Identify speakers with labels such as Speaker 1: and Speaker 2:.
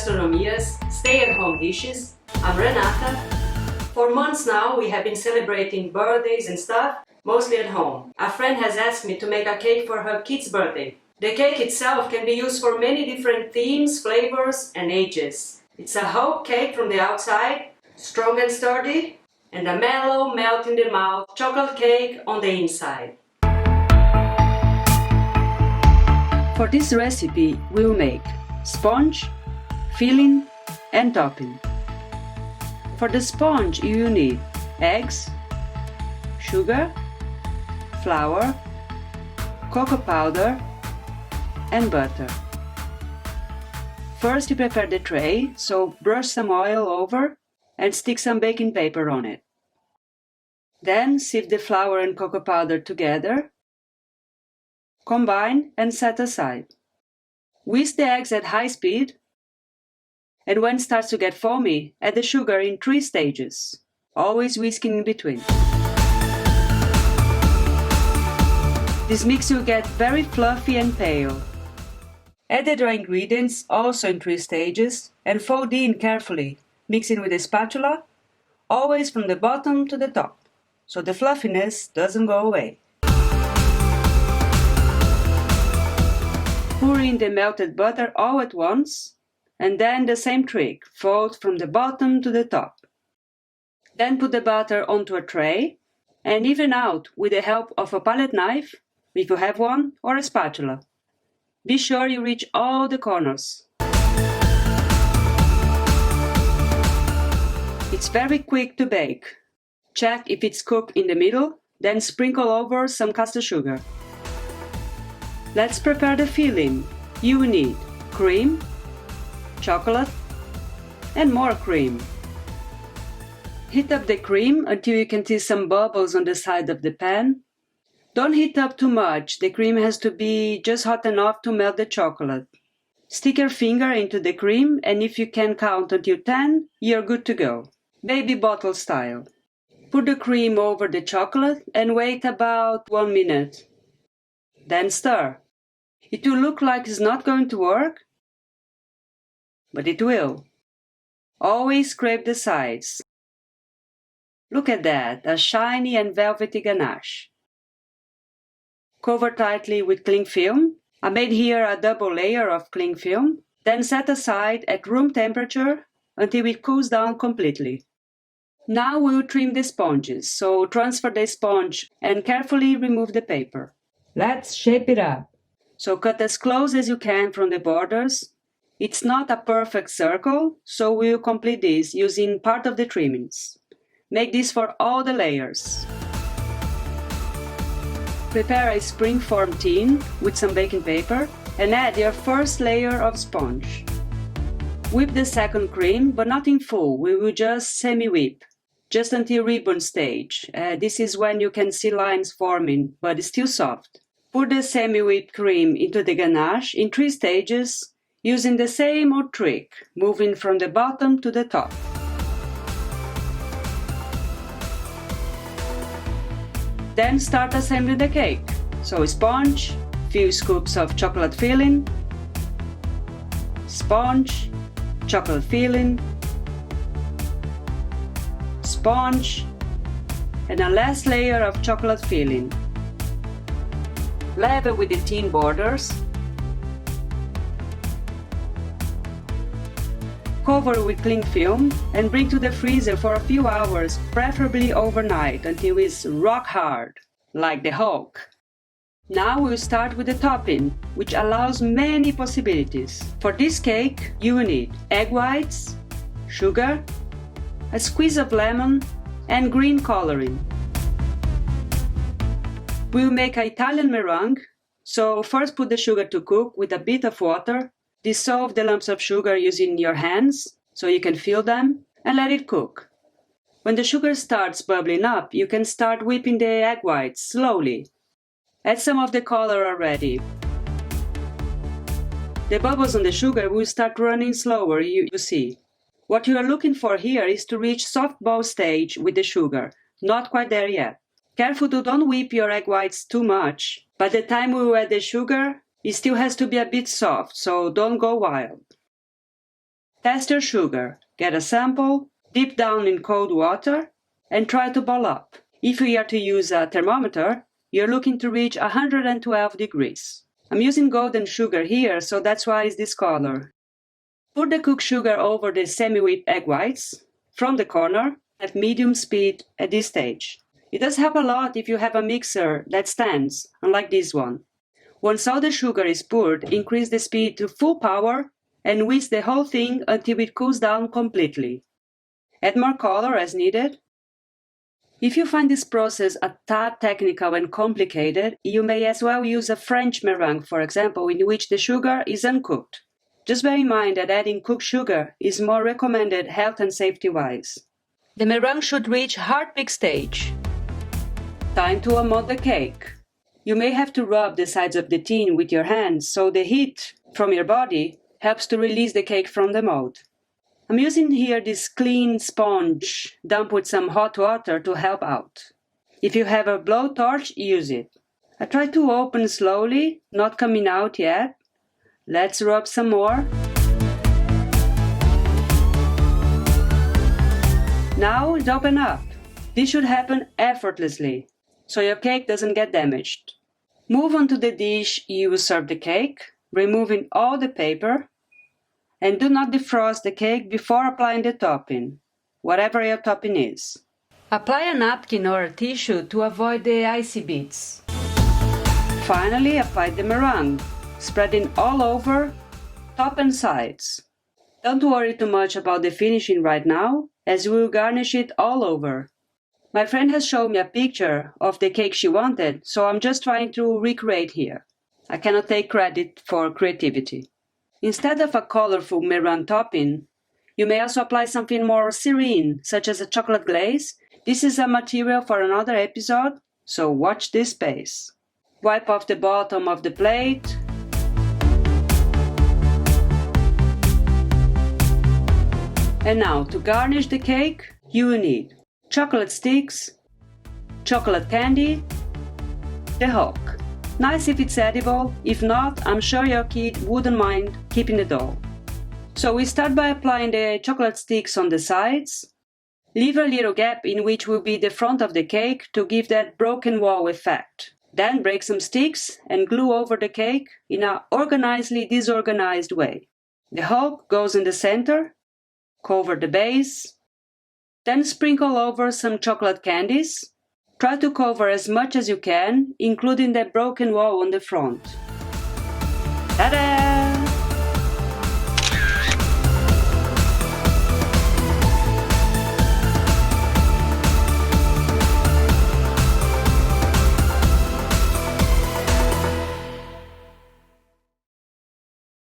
Speaker 1: Gastronomias, stay-at-home dishes. I'm Renata. For months now we have been celebrating birthdays and stuff, mostly at home. A friend has asked me to make a cake for her kid's birthday. The cake itself can be used for many different themes, flavors and ages. It's a whole cake from the outside, strong and sturdy, and a mellow, melt in the mouth chocolate cake on the inside. For this recipe, we'll make sponge, filling, and topping. For the sponge, you need eggs, sugar, flour, cocoa powder, and butter. First, you prepare the tray, so brush some oil over and stick some baking paper on it. Then sieve the flour and cocoa powder together. Combine and set aside. Whisk the eggs at high speed, and when it starts to get foamy, add the sugar in 3 stages, always whisking in between. This mix will get very fluffy and pale. Add the dry ingredients, also in 3 stages, and fold in carefully, mixing with a spatula, always from the bottom to the top, so the fluffiness doesn't go away. Pour in the melted butter all at once, and then the same trick, fold from the bottom to the top. Then put the butter onto a tray and even out with the help of a palette knife, if you have one, or a spatula. Be sure you reach all the corners. It's very quick to bake. Check if it's cooked in the middle, then sprinkle over some caster sugar. Let's prepare the filling. You will need cream, chocolate, and more cream. Heat up the cream until you can see some bubbles on the side of the pan. Don't heat up too much, the cream has to be just hot enough to melt the chocolate. Stick your finger into the cream, and if you can count until 10, you're good to go. Baby bottle style. Put the cream over the chocolate and wait about 1 minute. Then stir. It will look like it's not going to work, but it will. Always scrape the sides. Look at that, a shiny and velvety ganache. Cover tightly with cling film. I made here a double layer of cling film, then set aside at room temperature until it cools down completely. Now we'll trim the sponges, so transfer the sponge and carefully remove the paper. Let's shape it up. So cut as close as you can from the borders. It's not a perfect circle, so we'll complete this using part of the trimmings. Make this for all the layers. Prepare a spring-form tin with some baking paper and add your first layer of sponge. Whip the second cream, but not in full, we will just semi-whip, just until ribbon stage. This is when you can see lines forming, but it's still soft. Pour the semi-whipped cream into the ganache in 3 stages, using the same old trick, moving from the bottom to the top. Then start assembling the cake. So sponge, few scoops of chocolate filling, sponge, chocolate filling, sponge, and a last layer of chocolate filling. Level with the tin borders. Cover with cling film and bring to the freezer for a few hours, preferably overnight, until it's rock hard, like the Hulk. Now we'll start with the topping, which allows many possibilities. For this cake, you will need egg whites, sugar, a squeeze of lemon, and green coloring. We'll make an Italian meringue, so first put the sugar to cook with a bit of water. Dissolve the lumps of sugar using your hands, so you can feel them, and let it cook. When the sugar starts bubbling up, you can start whipping the egg whites slowly. Add some of the color already. The bubbles on the sugar will start running slower, you see. What you are looking for here is to reach soft ball stage with the sugar, not quite there yet. Careful to don't whip your egg whites too much. By the time we add the sugar, it still has to be a bit soft, so don't go wild. Test your sugar. Get a sample, dip down in cold water, and try to ball up. If you are to use a thermometer, you're looking to reach 112 degrees. I'm using golden sugar here, so that's why it's this color. Put the cooked sugar over the semi-whipped egg whites from the corner at medium speed at this stage. It does help a lot if you have a mixer that stands, unlike this one. Once all the sugar is poured, increase the speed to full power and whisk the whole thing until it cools down completely. Add more color as needed. If you find this process a tad technical and complicated, you may as well use a French meringue, for example, in which the sugar is uncooked. Just bear in mind that adding cooked sugar is more recommended health and safety-wise. The meringue should reach hard peak stage. Time to unmold the cake. You may have to rub the sides of the tin with your hands so the heat from your body helps to release the cake from the mold. I'm using here this clean sponge dumped with some hot water to help out. If you have a blowtorch, use it. I try to open slowly, not coming out yet. Let's rub some more. Now it's open up. This should happen effortlessly, so your cake doesn't get damaged. Move on to the dish you will serve the cake, removing all the paper, and do not defrost the cake before applying the topping, whatever your topping is. Apply a napkin or a tissue to avoid the icy bits. Finally, apply the meringue, spreading all over, top and sides. Don't worry too much about the finishing right now, as we will garnish it all over. My friend has shown me a picture of the cake she wanted, so I'm just trying to recreate here. I cannot take credit for creativity. Instead of a colorful meringue topping, you may also apply something more serene, such as a chocolate glaze. This is a material for another episode, so watch this space. Wipe off the bottom of the plate. And now, to garnish the cake, you will need chocolate sticks, chocolate candy, the Hulk. Nice if it's edible, if not, I'm sure your kid wouldn't mind keeping the dough. So we start by applying the chocolate sticks on the sides. Leave a little gap in which will be the front of the cake to give that broken wall effect. Then break some sticks and glue over the cake in an organizedly disorganized way. The Hulk goes in the center, cover the base, then sprinkle over some chocolate candies. Try to cover as much as you can, including the broken wall on the front. Ta-da!